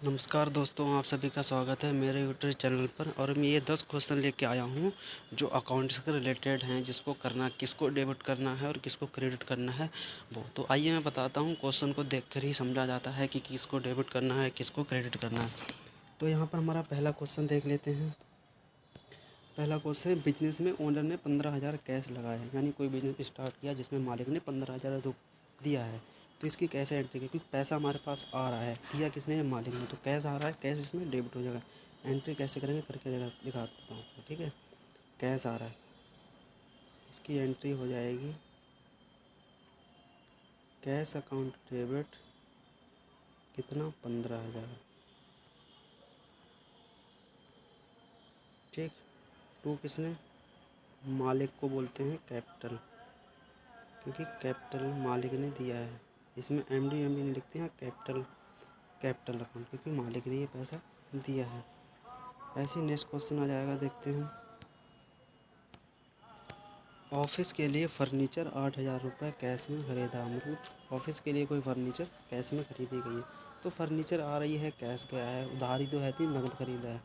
नमस्कार दोस्तों, आप सभी का स्वागत है मेरे यूट्यूब चैनल पर। और मैं ये 10 क्वेश्चन लेके आया हूँ जो अकाउंट्स से रिलेटेड हैं, जिसको करना, किसको डेबिट करना है और किसको क्रेडिट करना है वो। तो आइए मैं बताता हूँ। क्वेश्चन को देखकर ही समझा जाता है कि किसको डेबिट करना है, किसको क्रेडिट करना है। तो यहाँ पर हमारा पहला क्वेश्चन देख लेते हैं। पहला क्वेश्चन, बिजनेस में ओनर ने 15,000 कैश लगाया है। यानी कोई बिजनेस स्टार्ट किया जिसमें मालिक ने 15,000 दिया है, तो इसकी कैसे एंट्री की? क्योंकि पैसा हमारे पास आ रहा है, दिया किसने है? मालिक ने। तो कैश आ रहा है, कैश इसमें डेबिट हो जाएगा। एंट्री कैसे करेंगे करके दिखा देता हूँ आपको, ठीक है। कैश आ रहा है, इसकी एंट्री हो जाएगी कैश अकाउंट डेबिट, कितना? 15,000, ठीक। टू किसने? मालिक को बोलते हैं कैपिटल, क्योंकि कैपिटल मालिक ने दिया है। इसमें एमडी नहीं लिखते हैं, कैपिटल अकाउंट, क्योंकि मालिक ने ये पैसा दिया है। ऐसे ही नेक्स्ट क्वेश्चन आ जाएगा, देखते हैं। ऑफिस के लिए फर्नीचर 8,000 रुपये कैश में खरीदा। मतलब ऑफिस के लिए कोई फर्नीचर कैश में खरीदी गई है। तो फर्नीचर आ रही है, कैश गया है, उधारी तो है थी, नगद खरीदा है।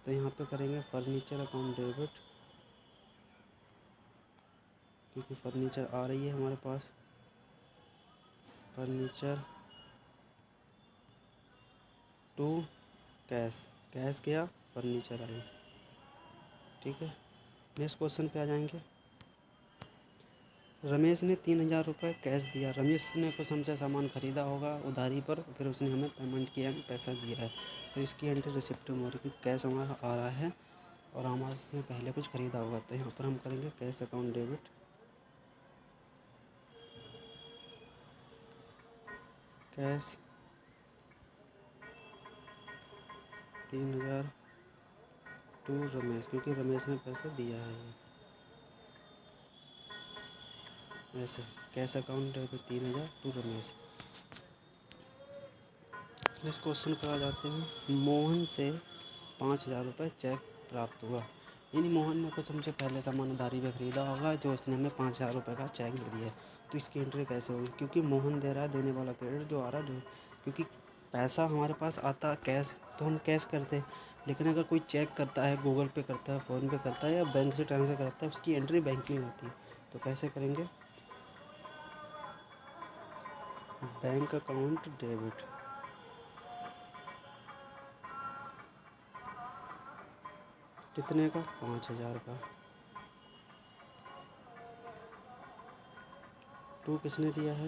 तो यहाँ पे करेंगे फर्नीचर अकाउंट डेबिट, क्योंकि फर्नीचर आ रही है हमारे पास। फर्नीचर टू कैश, कैश गया, फर्नीचर आई, ठीक है। नेक्स्ट क्वेश्चन पे आ जाएंगे। रमेश ने 3,000 रुपये कैश दिया। रमेश ने कुछ हमसे सामान ख़रीदा होगा उधारी पर, फिर उसने हमें पेमेंट किया, पैसा दिया है। तो इसकी एंट्री रिसिप्ट में हो रही, क्योंकि कैश हमारा आ रहा है और हमारे से पहले कुछ ख़रीदा होगा। तो यहाँ पर हम करेंगे cash account debit, cash 3,000 to Ramesh, क्योंकि रमेश ने पैसा दिया है ये। ऐसे cash account debit 3,000 to Ramesh. Next question पर आ जाते हैं। मोहन से 5,000 रुपये चेक प्राप्त हुआ। यानी मोहन ने कुछ हमसे पहले सामान उधारी पे ख़रीदा होगा, जो उसने हमें 5,000 रुपये का चेक दे दिया है। तो इसकी एंट्री कैसे होगी? क्योंकि मोहन दे रहा है, देने वाला क्रेडिट, जो आ रहा है क्योंकि पैसा हमारे पास आता कैश, तो हम कैश करते हैं। लेकिन अगर कोई चेक करता है, गूगल पे करता है, फ़ोन पे करता है, या बैंक से ट्रांसफ़र करता है, उसकी एंट्री बैंक में होती है। तो कैसे करेंगे? बैंक अकाउंट डेबिट, कितने का? 5,000 का। टू किसने दिया है?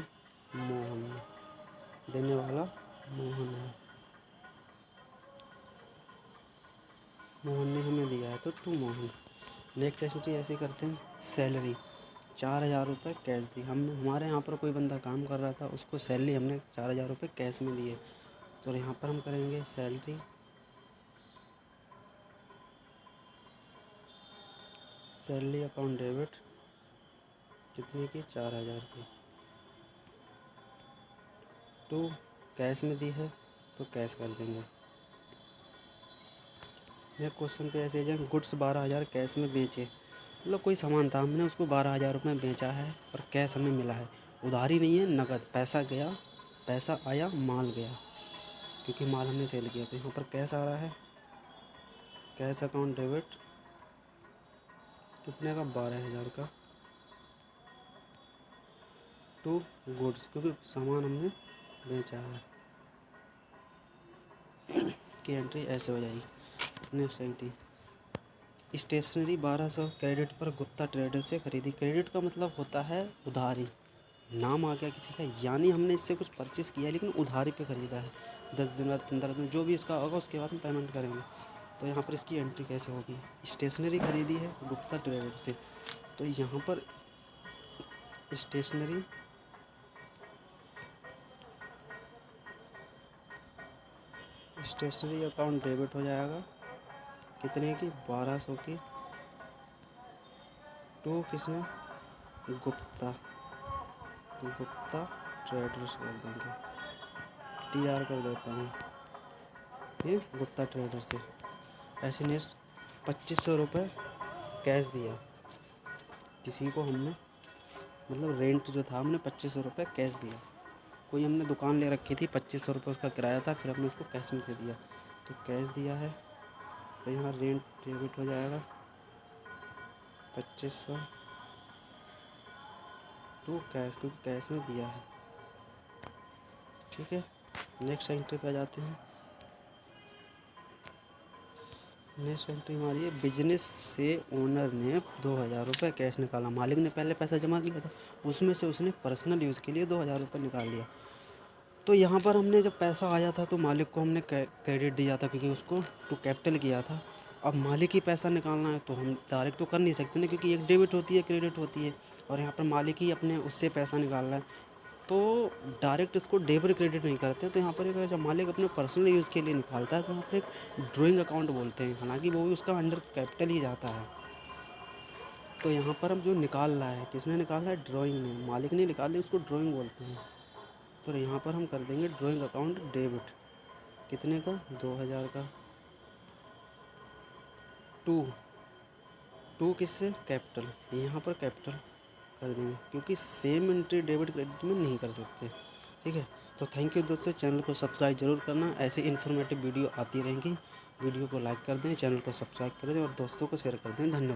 मोहन ने। देने वाला मोहन है, मोहन ने हमें दिया है, तो टू मोहन। नेक्स्ट एक्टिविटी ऐसे करते हैं। सैलरी 4,000 रुपये कैश दी। हमारे यहाँ पर कोई बंदा काम कर रहा था, उसको सैलरी हमने 4,000 रुपये कैश में दिए। तो यहाँ पर हम करेंगे सैलरी, सैलरी अकाउंट डेबिट, कितने की? 4,000 की। टू कैश में दी है, तो कैश कर देंगे। नेक्स्ट क्वेश्चन पे ऐसे जाए। गुड्स 12,000 कैश में बेचे। मतलब कोई सामान था, हमने उसको 12,000 रुपये में बेचा है और कैश हमें मिला है। उधारी नहीं है, नगद पैसा गया, पैसा आया, माल गया, क्योंकि माल हमने सेल किया। तो यहाँ पर कैश आ रहा है, कैश अकाउंट डेबिट, कितने का? 12,000 का। टू गुड्स, क्योंकि सामान हमने बेचा है, की एंट्री ऐसे हो जाएगी। नेक्स्ट एंट्री, स्टेशनरी 1200 क्रेडिट पर गुप्ता ट्रेडर से खरीदी। क्रेडिट का मतलब होता है उधारी, नाम आ गया किसी का, यानी हमने इससे कुछ परचेज़ किया है लेकिन उधारी पे ख़रीदा है। 10 दिन बाद, 15 दिन, जो भी इसका होगा उसके बाद में पेमेंट करेंगे। तो यहाँ पर इसकी एंट्री कैसे होगी? स्टेशनरी खरीदी है गुप्ता ट्रेडर से, तो यहाँ पर स्टेशनरी स्टेशनरी अकाउंट डेबिट हो जाएगा, कितने की? 1200 की। टू किसने? गुप्ता, गुप्ता ट्रेडर्स कर देंगे, TR कर देता हूँ, ये गुप्ता ट्रेडर से। ऐसे नेक्स्ट 2,500 रुपये कैश दिया किसी को हमने, मतलब रेंट जो था, हमने 2,500 रुपये कैश दिया कोई हमने दुकान ले रखी थी, 2500 रुपये उसका किराया था, फिर हमने उसको कैश में दे दिया। तो कैश दिया है तो यहाँ रेंट डेबिट हो जाएगा 2500 टू कैश, क्योंकि कैश में दिया है। ठीक है, नेक्स्ट एंट्री पे आ जाते हैं। नेक्स्ट एंट्री हमारी है, बिजनेस से ओनर ने 2000 रुपये कैश निकाला। मालिक ने पहले पैसा जमा किया था, उसमें से उसने पर्सनल यूज़ के लिए 2000 रुपये निकाल लिया। तो यहाँ पर हमने जब पैसा आया था तो मालिक को हमने क्रेडिट दिया था, क्योंकि उसको टू कैपिटल किया था। अब मालिक ही पैसा निकालना है तो हम डायरेक्ट तो कर नहीं सकते ना, क्योंकि एक डेबिट होती है, क्रेडिट होती है, और यहाँ पर मालिक ही अपने उससे पैसा निकाल रहा है, तो डायरेक्ट इसको डेबिट क्रेडिट नहीं करते हैं। तो यहाँ पर एक जब मालिक अपने पर्सनल यूज़ के लिए निकालता है तो यहाँ पर एक ड्राइंग अकाउंट बोलते हैं, हालांकि वो भी उसका अंडर कैपिटल ही जाता है। तो यहाँ पर हम जो निकाल रहा है, किसने निकाला है? ड्राइंग ने, मालिक ने निकाली, उसको ड्राइंग बोलते हैं। तो यहाँ पर हम कर देंगे ड्राइंग अकाउंट डेबिट। कितने का? 2000 का। टू किससे? कैपिटल, यहाँ पर कैपिटल कर देंगे, क्योंकि सेम एंट्री डेबिट क्रेडिट में नहीं कर सकते। ठीक है, तो थैंक यू दोस्तों, चैनल को सब्सक्राइब जरूर करना, ऐसे इन्फॉर्मेटिव वीडियो आती रहेंगी। वीडियो को लाइक कर दें, चैनल को सब्सक्राइब कर दें और दोस्तों को शेयर कर दें। धन्यवाद।